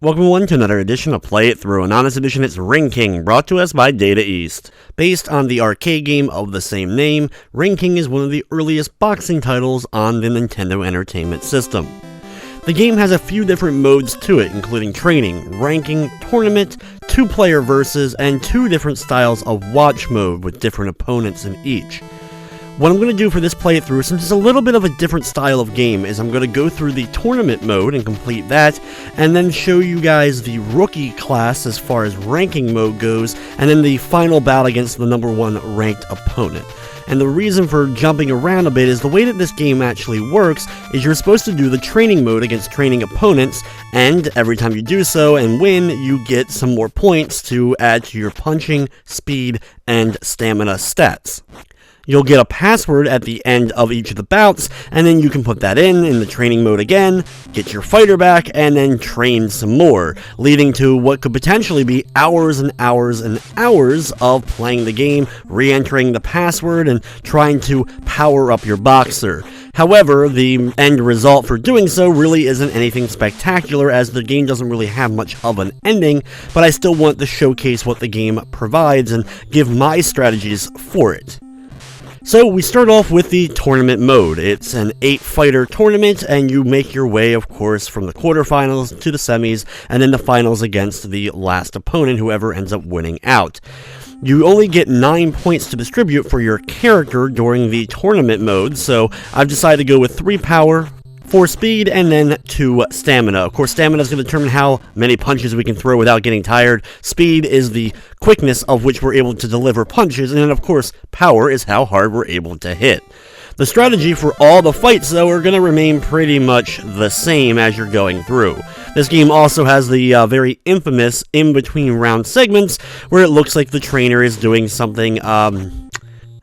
Welcome everyone to another edition of Play It Through, and on this edition it's Ring King, brought to us by Data East. Based on the arcade game of the same name, Ring King is one of the earliest boxing titles on the Nintendo Entertainment System. The game has a few different modes to it, including training, ranking, tournament, 2-player versus, and 2 different styles of watch mode with different opponents in each. What I'm going to do for this playthrough, since it's a little bit of a different style of game, is I'm going to go through the tournament mode and complete that, and then show you guys the rookie class as far as ranking mode goes, and then the final battle against the number 1 ranked opponent. And the reason for jumping around a bit is the way that this game actually works is you're supposed to do the training mode against training opponents, and every time you do so and win, you get some more points to add to your punching, speed, and stamina stats. You'll get a password at the end of each of the bouts, and then you can put that in the training mode again, get your fighter back, and then train some more, leading to what could potentially be hours and hours and hours of playing the game, re-entering the password, and trying to power up your boxer. However, the end result for doing so really isn't anything spectacular, as the game doesn't really have much of an ending, but I still want to showcase what the game provides and give my strategies for it. So we start off with the tournament mode. It's an 8-fighter tournament, and you make your way, of course, from the quarterfinals to the semis, and then the finals against the last opponent, whoever ends up winning out. You only get 9 points to distribute for your character during the tournament mode, so I've decided to go with 3 power, 4 speed, and then 2 stamina. Of course, stamina is going to determine how many punches we can throw without getting tired. Speed is the quickness of which we're able to deliver punches, and then of course, power is how hard we're able to hit. The strategy for all the fights, though, are going to remain pretty much the same as you're going through. This game also has the very infamous in-between round segments, where it looks like the trainer is doing something,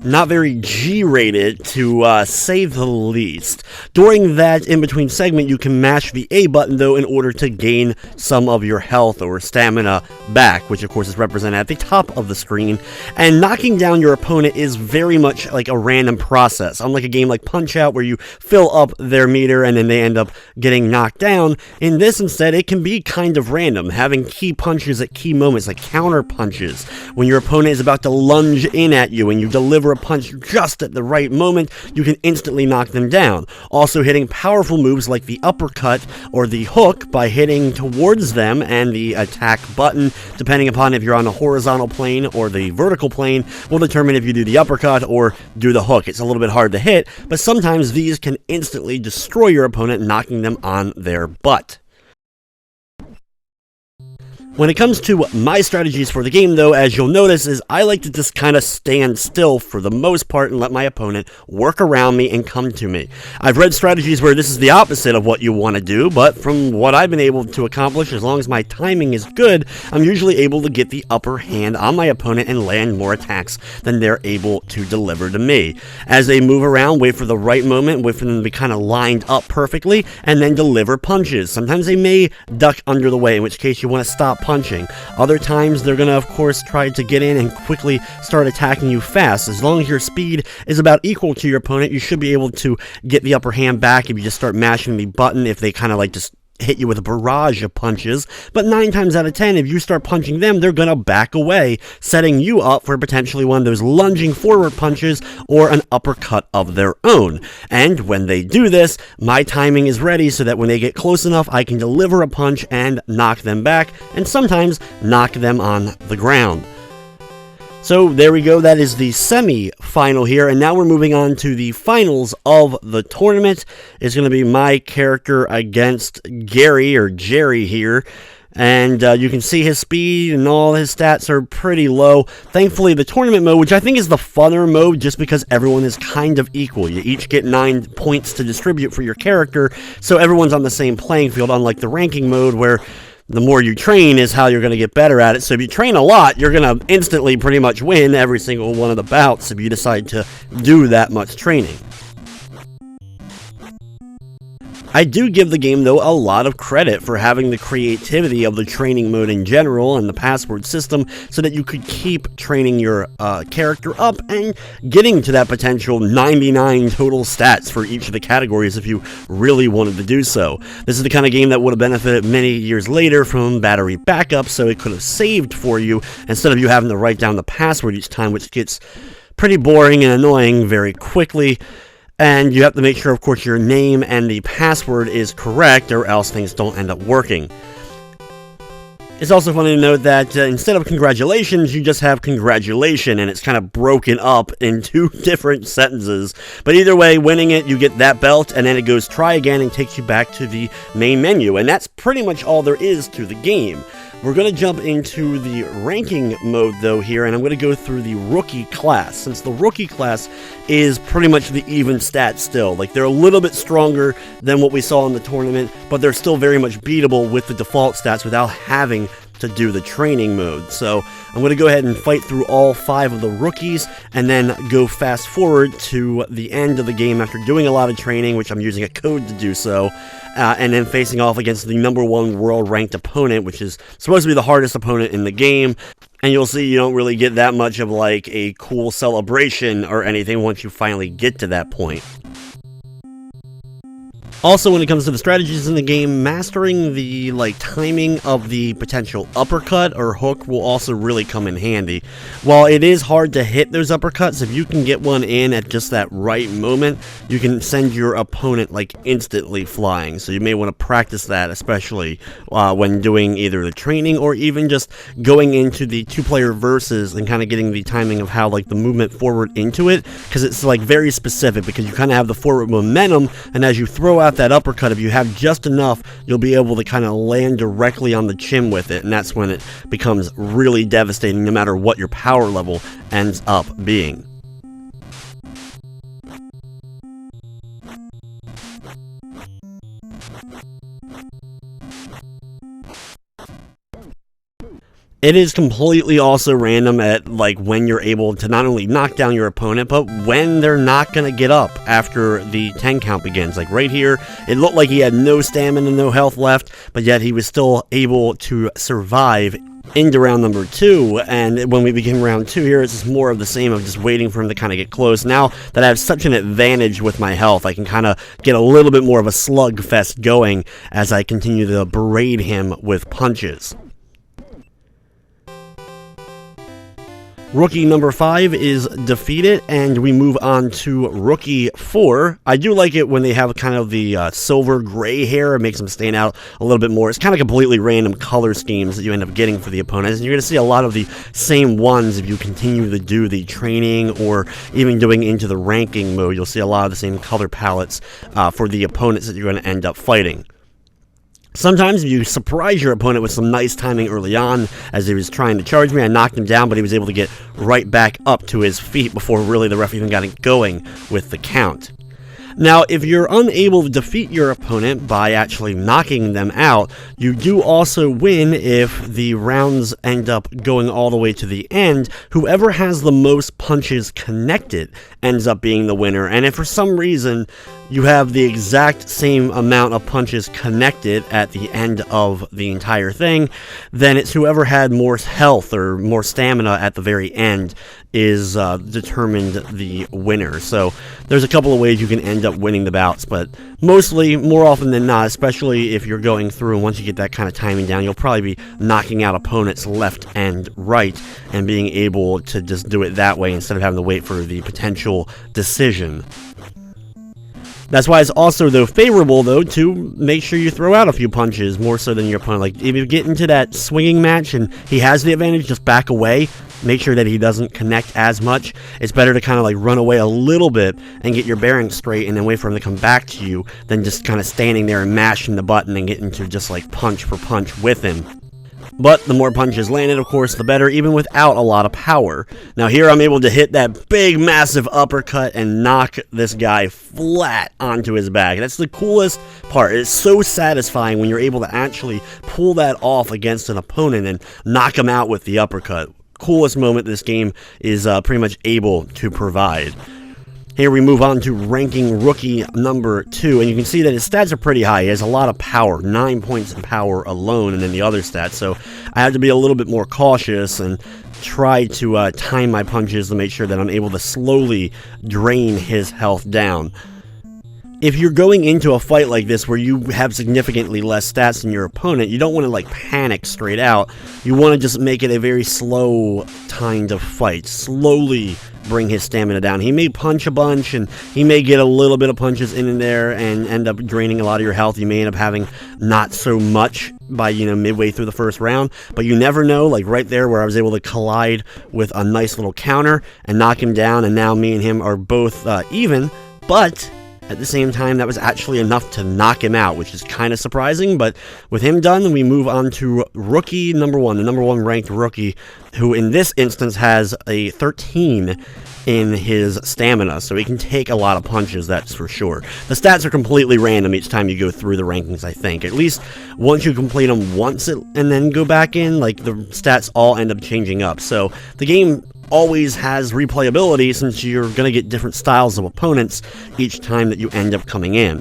not very G-rated, to say the least. During that in-between segment, you can mash the A button, though, in order to gain some of your health or stamina back, which of course is represented at the top of the screen. And knocking down your opponent is very much like a random process. Unlike a game like Punch-Out, where you fill up their meter and then they end up getting knocked down, in this instead, it can be kind of random, having key punches at key moments, like counter punches. When your opponent is about to lunge in at you and you deliver a punch just at the right moment, you can instantly knock them down. Also hitting powerful moves like the uppercut or the hook by hitting towards them, and the attack button, depending upon if you're on the horizontal plane or the vertical plane, will determine if you do the uppercut or do the hook. It's a little bit hard to hit, but sometimes these can instantly destroy your opponent, knocking them on their butt. When it comes to my strategies for the game, though, as you'll notice, is I like to just kind of stand still for the most part and let my opponent work around me and come to me. I've read strategies where this is the opposite of what you want to do, but from what I've been able to accomplish, as long as my timing is good, I'm usually able to get the upper hand on my opponent and land more attacks than they're able to deliver to me. As they move around, wait for the right moment, wait for them to be kind of lined up perfectly, and then deliver punches. Sometimes they may duck under the way, in which case you want to stop punching. Other times they're going to, of course, try to get in and quickly start attacking you fast. As long as your speed is about equal to your opponent, you should be able to get the upper hand back if you just start mashing the button, if they kind of like just hit you with a barrage of punches. But 9 times out of 10, if you start punching them, they're going to back away, setting you up for potentially one of those lunging forward punches or an uppercut of their own. And when they do this, my timing is ready so that when they get close enough, I can deliver a punch and knock them back, and sometimes knock them on the ground. So there we go, that is the semi-final here, and now we're moving on to the finals of the tournament. It's going to be my character against Gary, or Jerry here, and you can see his speed and all his stats are pretty low. Thankfully, the tournament mode, which I think is the funner mode just because everyone is kind of equal. You each get 9 points to distribute for your character, so everyone's on the same playing field, unlike the ranking mode where the more you train is how you're going to get better at it. So if you train a lot, you're going to instantly pretty much win every single one of the bouts if you decide to do that much training. I do give the game, though, a lot of credit for having the creativity of the training mode in general and the password system so that you could keep training your character up and getting to that potential 99 total stats for each of the categories if you really wanted to do so. This is the kind of game that would have benefited many years later from battery backup, so it could have saved for you instead of you having to write down the password each time, which gets pretty boring and annoying very quickly. And you have to make sure, of course, your name and the password is correct, or else things don't end up working. It's also funny to note that instead of congratulations, you just have congratulation, and it's kind of broken up in two different sentences. But either way, winning it, you get that belt, and then it goes try again and takes you back to the main menu. And that's pretty much all there is to the game. We're going to jump into the ranking mode, though, here, and I'm going to go through the rookie class, since the rookie class is pretty much the even stat still. Like, they're a little bit stronger than what we saw in the tournament, but they're still very much beatable with the default stats without having to do the training mode. So I'm going to go ahead and fight through all 5 of the rookies and then go fast forward to the end of the game after doing a lot of training, which I'm using a code to do so, and then facing off against the #1 world ranked opponent, which is supposed to be the hardest opponent in the game. And you'll see you don't really get that much of like a cool celebration or anything once you finally get to that point. Also, when it comes to the strategies in the game, mastering the timing of the potential uppercut or hook will also really come in handy. While it is hard to hit those uppercuts, if you can get one in at just that right moment, you can send your opponent instantly flying. So you may want to practice that, especially when doing either the training or even just going into the 2-player versus and kind of getting the timing of how the movement forward into it, because it's very specific, because you kind of have the forward momentum, and as you throw out that uppercut, if you have just enough, you'll be able to kind of land directly on the chin with it, and that's when it becomes really devastating no matter what your power level ends up being. It is completely also random at when you're able to not only knock down your opponent, but when they're not going to get up after the 10 count begins. Right here, it looked like he had no stamina, no health left, but yet he was still able to survive into round number 2, and when we begin round 2 here, it's just more of the same of just waiting for him to kind of get close. Now that I have such an advantage with my health, I can kind of get a little bit more of a slugfest going as I continue to berate him with punches. Rookie number 5 is defeated, and we move on to Rookie 4. I do like it when they have kind of the silver gray hair. It makes them stand out a little bit more. It's kind of completely random color schemes that you end up getting for the opponents, and you're going to see a lot of the same ones if you continue to do the training or even doing into the ranking mode. You'll see a lot of the same color palettes for the opponents that you're going to end up fighting. Sometimes if you surprise your opponent with some nice timing early on, as he was trying to charge me, I knocked him down, but he was able to get right back up to his feet before really the ref even got it going with the count. Now, if you're unable to defeat your opponent by actually knocking them out, you do also win if the rounds end up going all the way to the end. Whoever has the most punches connected ends up being the winner, and if for some reason you have the exact same amount of punches connected at the end of the entire thing, then it's whoever had more health or more stamina at the very end is determined the winner. So there's a couple of ways you can end up winning the bouts, but mostly, more often than not, especially if you're going through and once you get that kind of timing down, you'll probably be knocking out opponents left and right and being able to just do it that way instead of having to wait for the potential decision. That's why it's also, though, favorable, though, to make sure you throw out a few punches, more so than your opponent. If you get into that swinging match and he has the advantage, just back away. Make sure that he doesn't connect as much. It's better to kind of run away a little bit and get your bearings straight and then wait for him to come back to you than just kind of standing there and mashing the button and getting to just punch for punch with him. But the more punches landed, of course, the better, even without a lot of power. Now here I'm able to hit that big, massive uppercut and knock this guy flat onto his back. That's the coolest part. It's so satisfying when you're able to actually pull that off against an opponent and knock him out with the uppercut. Coolest moment this game is pretty much able to provide. Here we move on to ranking rookie number 2, and you can see that his stats are pretty high. He has a lot of power, 9 points in power alone, and then the other stats, so I have to be a little bit more cautious and try to time my punches to make sure that I'm able to slowly drain his health down. If you're going into a fight like this where you have significantly less stats than your opponent, you don't want to like panic straight out. You want to just make it a very slow kind of fight. Slowly bring his stamina down. He may punch a bunch and he may get a little bit of punches in there and end up draining a lot of your health. You may end up having not so much by, midway through the first round, but you never know. Like right there where I was able to collide with a nice little counter and knock him down, and now me and him are both even, but at the same time, that was actually enough to knock him out, which is kind of surprising. But with him done, we move on to rookie number 1, the number 1 ranked rookie, who in this instance has a 13 in his stamina, so he can take a lot of punches, that's for sure. The stats are completely random each time you go through the rankings, I think. At least once you complete them once and then go back in, like the stats all end up changing up. So the game always has replayability since you're going to get different styles of opponents each time that you end up coming in.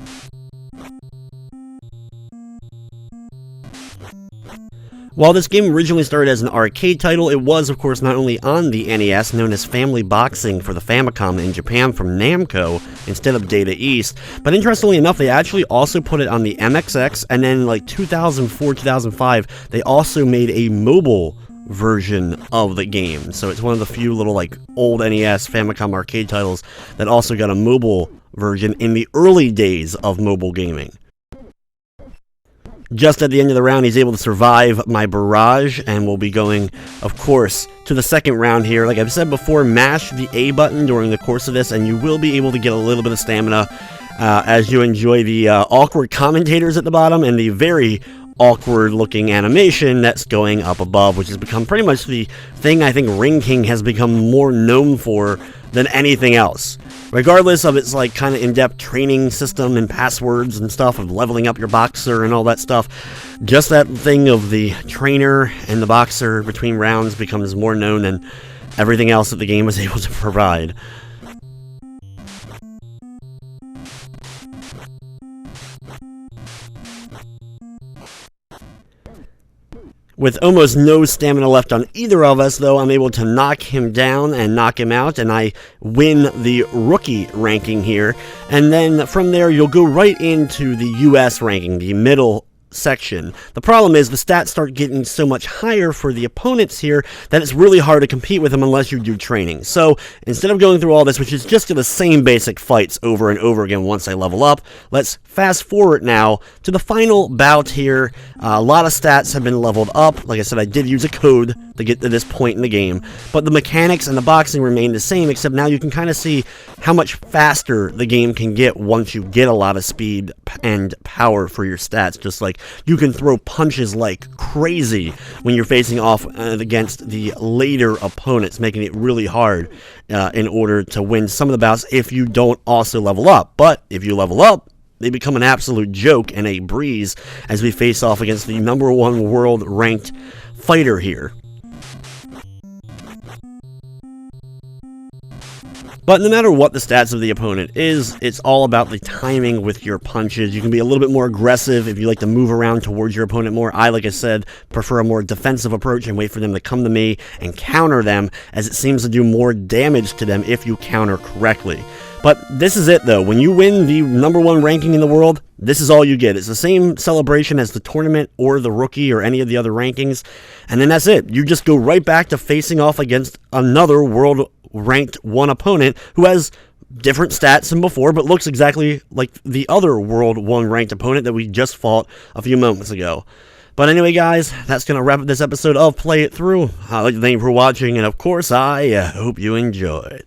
While this game originally started as an arcade title, it was, of course, not only on the NES, known as Family Boxing for the Famicom in Japan from Namco instead of Data East, but interestingly enough, they actually also put it on the MXX, and then like 2004, 2005, they also made a mobile version of the game. So it's one of the few little like old NES Famicom arcade titles that also got a mobile version in the early days of mobile gaming. Just at the end of the round, he's able to survive my barrage, and we'll be going, of course, to the second round here. Like I've said before, mash the A button during the course of this, and you will be able to get a little bit of stamina as you enjoy the awkward commentators at the bottom and the very awkward looking animation that's going up above, which has become pretty much the thing I think Ring King has become more known for than anything else. Regardless of its like kind of in-depth training system and passwords and stuff of leveling up your boxer and all that stuff, just that thing of the trainer and the boxer between rounds becomes more known than everything else that the game was able to provide. With almost no stamina left on either of us, though, I'm able to knock him down and knock him out, and I win the rookie ranking here. And then from there, you'll go right into the US ranking, the middle section. The problem is the stats start getting so much higher for the opponents here that it's really hard to compete with them unless you do training. So instead of going through all this, which is just the same basic fights over and over again once I level up, let's fast forward now to the final bout here. A lot of stats have been leveled up. Like I said, I did use a code to get to this point in the game, but the mechanics and the boxing remain the same, except now you can kind of see how much faster the game can get once you get a lot of speed and power for your stats. Just like you can throw punches like crazy when you're facing off against the later opponents, making it really hard in order to win some of the bouts if you don't also level up. But if you level up, they become an absolute joke and a breeze as we face off against the #1 world ranked fighter here. But no matter what the stats of the opponent is, it's all about the timing with your punches. You can be a little bit more aggressive if you like to move around towards your opponent more. I, like I said, prefer a more defensive approach and wait for them to come to me and counter them, as it seems to do more damage to them if you counter correctly. But this is it, though. When you win the #1 ranking in the world, this is all you get. It's the same celebration as the tournament or the rookie or any of the other rankings, and then that's it. You just go right back to facing off against another world ranked 1 opponent who has different stats than before, but looks exactly like the other world 1 ranked opponent that we just fought a few moments ago. But anyway, guys, that's going to wrap up this episode of Play It Through. I'd like to thank you for watching, and of course, I hope you enjoyed.